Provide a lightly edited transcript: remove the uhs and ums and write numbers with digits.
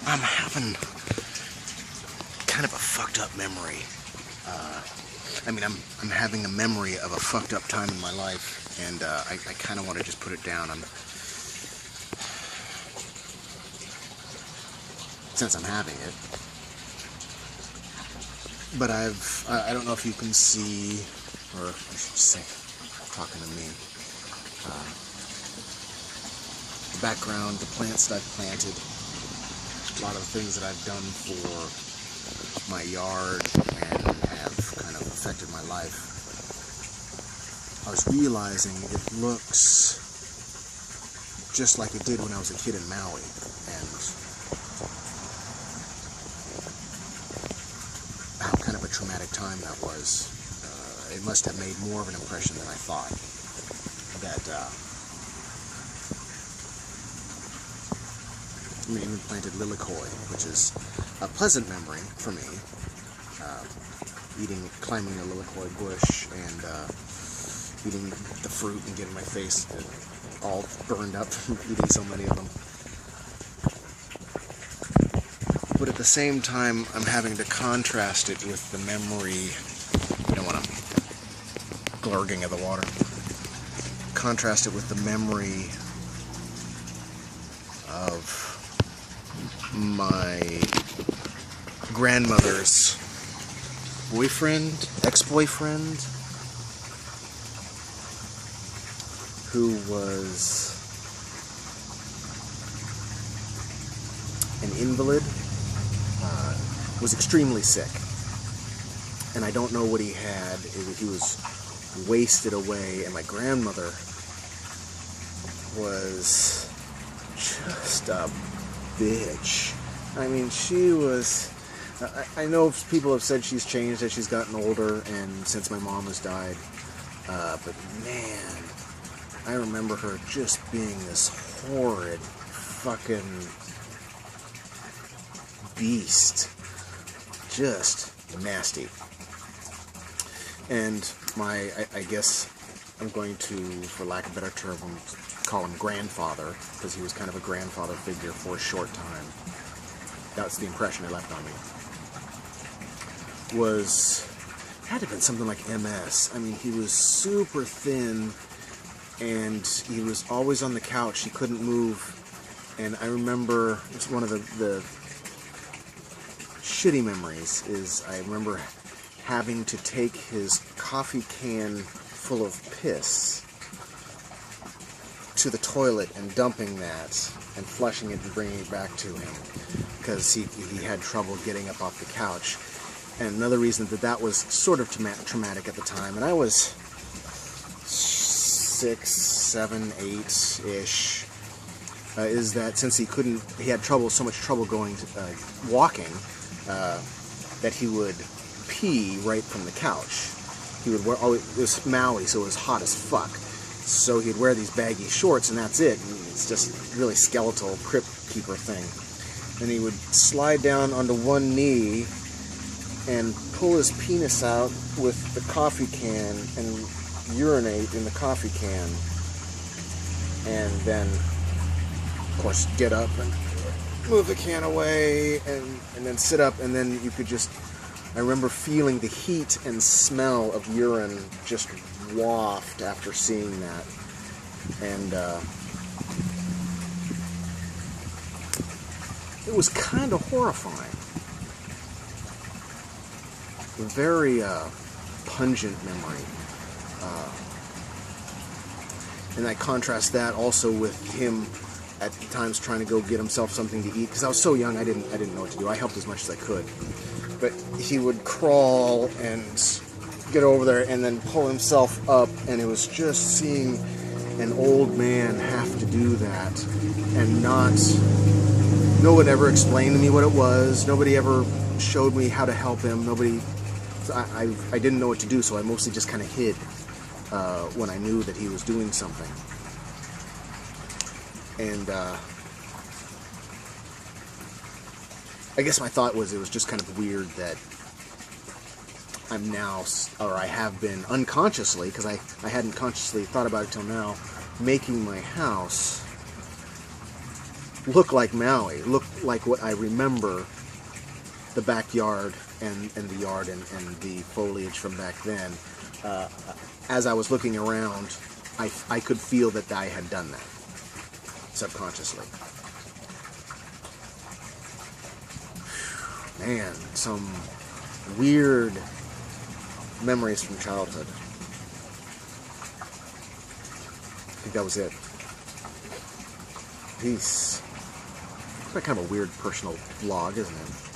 I'm having kind of a fucked up memory. I'm having a memory of a fucked up time in my life, and I kind of want to just put it down. Since I'm having it. But I don't know if you can see, or I should say, talking to me, the background, the plants that I've planted, a lot of the things that I've done for my yard and have kind of affected my life. I was realizing it looks just like it did when I was a kid in Maui, and how kind of a traumatic time that was. It must have made more of an impression than I thought. That I even planted lilikoi, which is a pleasant memory for me. Climbing a lilikoi bush and eating the fruit and getting my face all burned up from eating so many of them. But at the same time, I'm having to contrast it with the memory. You don't want to glurging of the water. Contrast it with the memory of my grandmother's ex-boyfriend, who was an invalid, was extremely sick. And I don't know what he had. He was wasted away, and my grandmother was just a bitch. I mean, she was... I know people have said she's changed as she's gotten older and since my mom has died. But man, I remember her just being this horrid fucking beast. Just nasty. And I guess I'm going to, for lack of a better term, call him grandfather, because he was kind of a grandfather figure for a short time. That's the impression it left on me. Had to have been something like MS. I mean, he was super thin, and he was always on the couch. He couldn't move. And I remember, it's one of the shitty memories, is I remember having to take his coffee can full of piss to the toilet and dumping that and flushing it and bringing it back to him because he had trouble getting up off the couch. And another reason that was sort of traumatic at the time, and I was 6, 7, 8-ish, is that since he had so much trouble walking, that he would pee right from the couch. He would wear, it was Maui, so it was hot as fuck. So he'd wear these baggy shorts, and that's it. It's just really skeletal, crypt keeper thing. And he would slide down onto one knee and pull his penis out with the coffee can and urinate in the coffee can. And then, of course, get up and move the can away and then sit up, and then you could just... I remember feeling the heat and smell of urine just waft after seeing that. And it was kind of horrifying. A very pungent memory. And I contrast that also with him at times trying to go get himself something to eat, because I was so young I didn't know what to do. I helped as much as I could. But he would crawl and get over there and then pull himself up, and it was just seeing an old man have to do that and no one ever explained to me what it was. Nobody ever showed me how to help him. I didn't know what to do, so I mostly just kind of hid when I knew that he was doing something. And I guess my thought was it was just kind of weird that I'm now, or I have been unconsciously, because I hadn't consciously thought about it till now, making my house look like Maui, look like what I remember the backyard and the yard and the foliage from back then. As I was looking around, I could feel that I had done that subconsciously. Man, some weird memories from childhood. I think that was it. Peace. It's kind of a weird personal vlog, isn't it?